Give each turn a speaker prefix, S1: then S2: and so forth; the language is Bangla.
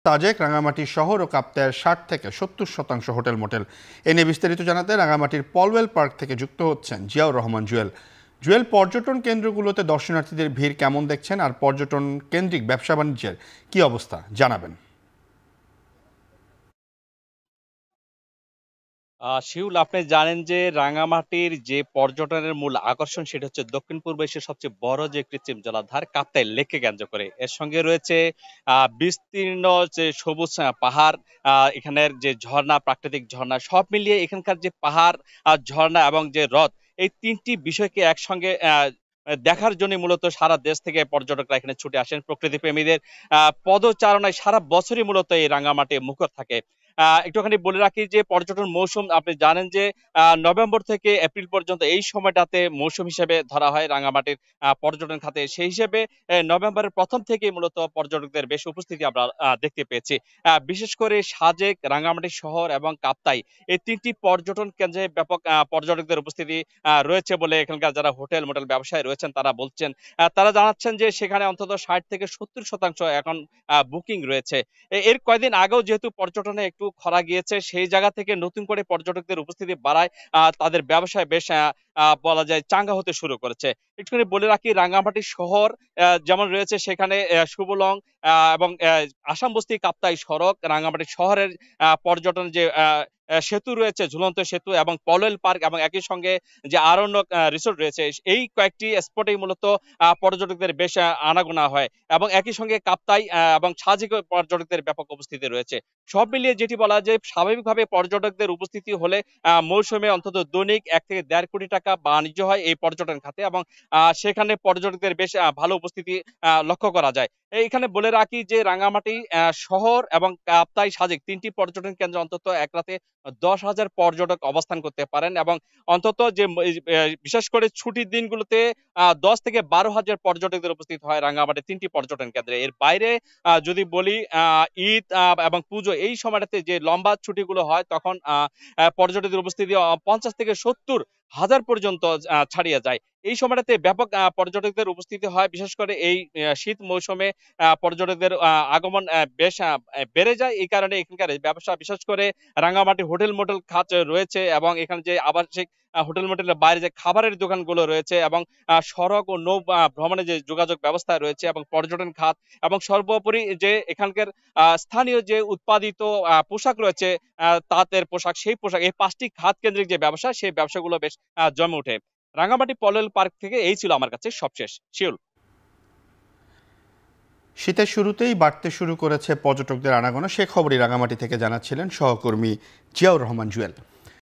S1: সাজেক, রাঙামাটি শহর ও কাপ্তাইয়ের ৬০ থেকে ৭০% হোটেল মোটেল। এ নিয়ে বিস্তারিত জানাতে রাঙামাটির পলওয়েল পার্ক থেকে যুক্ত হচ্ছেন জিয়াউর রহমান জুয়েল। জুয়েল, পর্যটন কেন্দ্রগুলোতে দর্শনার্থীদের ভিড় কেমন দেখছেন, আর পর্যটন কেন্দ্রিক ব্যবসা বাণিজ্যের কি অবস্থা জানাবেন।
S2: শিউল, আপনি জানেন যে রাঙামাটির যে পর্যটনের মূল আকর্ষণ সেটা হচ্ছে দক্ষিণ পূর্ব এশিয়ার সবচেয়ে বড় যে কৃত্রিম জলাধার কাপ্তাই লেককে কেন্দ্র করে। এর সঙ্গে রয়েছে বিস্তীর্ণ যে সবুজ পাহাড়, এখানের যে ঝর্ণা, প্রাকৃতিক ঝর্ণা সব মিলিয়ে এখানকার যে পাহাড় আর ঝর্ণা এবং যে হ্রদ, এই তিনটি বিষয়কে একসঙ্গে দেখার জন্য মূলত সারা দেশ থেকে পর্যটকরা এখানে ছুটে আসেন। প্রকৃতি প্রেমীদের পদচারণায় সারা বছরই মূলত এই রাঙামাটি মুখর থাকে। একটুখানি বলে রাখি যে পর্যটন মৌসুম আপনি জানেন যে নভেম্বর থেকে এপ্রিল পর্যন্ত এই সময়টাতে মৌসুম হিসেবে ধরা হয় রাঙামাটির পর্যটন খাতে। সেই হিসেবে নভেম্বরের প্রথম থেকেই মূলত পর্যটকদের বেশ উপস্থিতি আমরা দেখতে পেয়েছি। বিশেষ করে সাজেক, রাঙামাটি শহর এবং কাপ্তাই, এই তিনটি পর্যটন কেন্দ্রে ব্যাপক পর্যটকদের উপস্থিতি রয়েছে বলে এখানকার যারা হোটেল মোটেল ব্যবসায়ী রয়েছেন তারা বলছেন। তারা জানাচ্ছেন যে সেখানে অন্তত ৬০ থেকে ৭০% এখন বুকিং রয়েছে। এর কয়েকদিন আগেও যেহেতু পর্যটনে একটু খরা গিয়েছে, সেই জায়গা থেকে নতুন করে পর্যটকদের উপস্থিতি বাড়ায় তাদের ব্যবসায় বেশ বলা যায় চাঙ্গা হতে শুরু করেছে। একটুখানি বলে রাখি, রাঙামাটি শহর যেমন রয়েছে সেখানে সুবলং এবং আসাম বস্তি কাপ্তাই সড়ক, রাঙামাটি শহরের পর্যটন যে সেতু রয়েছে, ঝুলন্ত সেতু এবং পলওয়েল পার্ক এবং একই সঙ্গে যে আরণ্যক রিসোর্ট রয়েছে, এই কয়েকটি স্পটেই মূলত পর্যটকদের বেশ আনাগোনা হয় এবং একই সঙ্গে কাপ্তাই এবং সাজেক পর্যটকদের ব্যাপক উপস্থিতি রয়েছে। সব মিলিয়ে যেটি বলা যায়, স্বাভাবিকভাবে পর্যটকদের উপস্থিতি হলে মৌসুমে অন্তত দৈনিক ১ থেকে ১.৫ কোটি টাকা বাণিজ্য হয় এই পর্যটন খাতে এবং সেখানে পর্যটকদের বেশ ভালো উপস্থিতি লক্ষ্য করা যায়। এইখানে বলে রাখি যে রাঙামাটি শহর এবং কাপ্তাই, সাজেক তিনটি পর্যটন কেন্দ্রে অন্তত এক রাতে ১০,০০০ পর্যটক অবস্থান করতে পারেন এবং অন্তত যে বিশেষ করে ছুটির দিনগুলোতে ১০ থেকে ১২,০০০ পর্যটকদের উপস্থিত হয় রাঙামাটির তিনটি পর্যটন কেন্দ্রে। এর বাইরে যদি বলি ঈদ এবং পুজো এই সময়টাতে যে লম্বা ছুটিগুলো হয় তখন পর্যটকদের উপস্থিতি ৫০ থেকে ৭০,০০০ পর্যন্ত ছাড়িয়ে যায়। এই সময়টাতে ব্যাপক পর্যটকদের উপস্থিতি হয়। বিশেষ করে এই শীত মৌসুমে পর্যটকদের আগমন বেশ বেড়ে যায়। এই কারণে এখানকার ব্যবসা, বিশেষ করে রাঙামাটি হোটেল মোটেল খাত রয়েছে এবং এখানে যে আবাসিক হোটেল মোটেলের বাইরে যে খাবারের দোকানগুলো রয়েছে এবং সড়ক ও নৌ ভ্রমণের যে যোগাযোগ ব্যবস্থা রয়েছে এবং পর্যটন খাত এবং সর্বোপরি যে এখানকার স্থানীয় যে উৎপাদিত পোশাক রয়েছে, তাঁতের পোশাক, সেই পোশাক, এই ৫টি খাত কেন্দ্রিক যে ব্যবসা, সেই ব্যবসাগুলো বেশ জমে ওঠে। রাঙামাটি পলওয়েল পার্ক থেকে এই ছিল আমার কাছে সবশেষ। শিউল।
S1: শীতের শুরুতেই বাড়তে শুরু করেছে পর্যটকদের আনাগোনা, সে খবরই রাঙামাটি থেকে জানাচ্ছিলেন সহকর্মী জিয়াউর রহমান জুয়েল।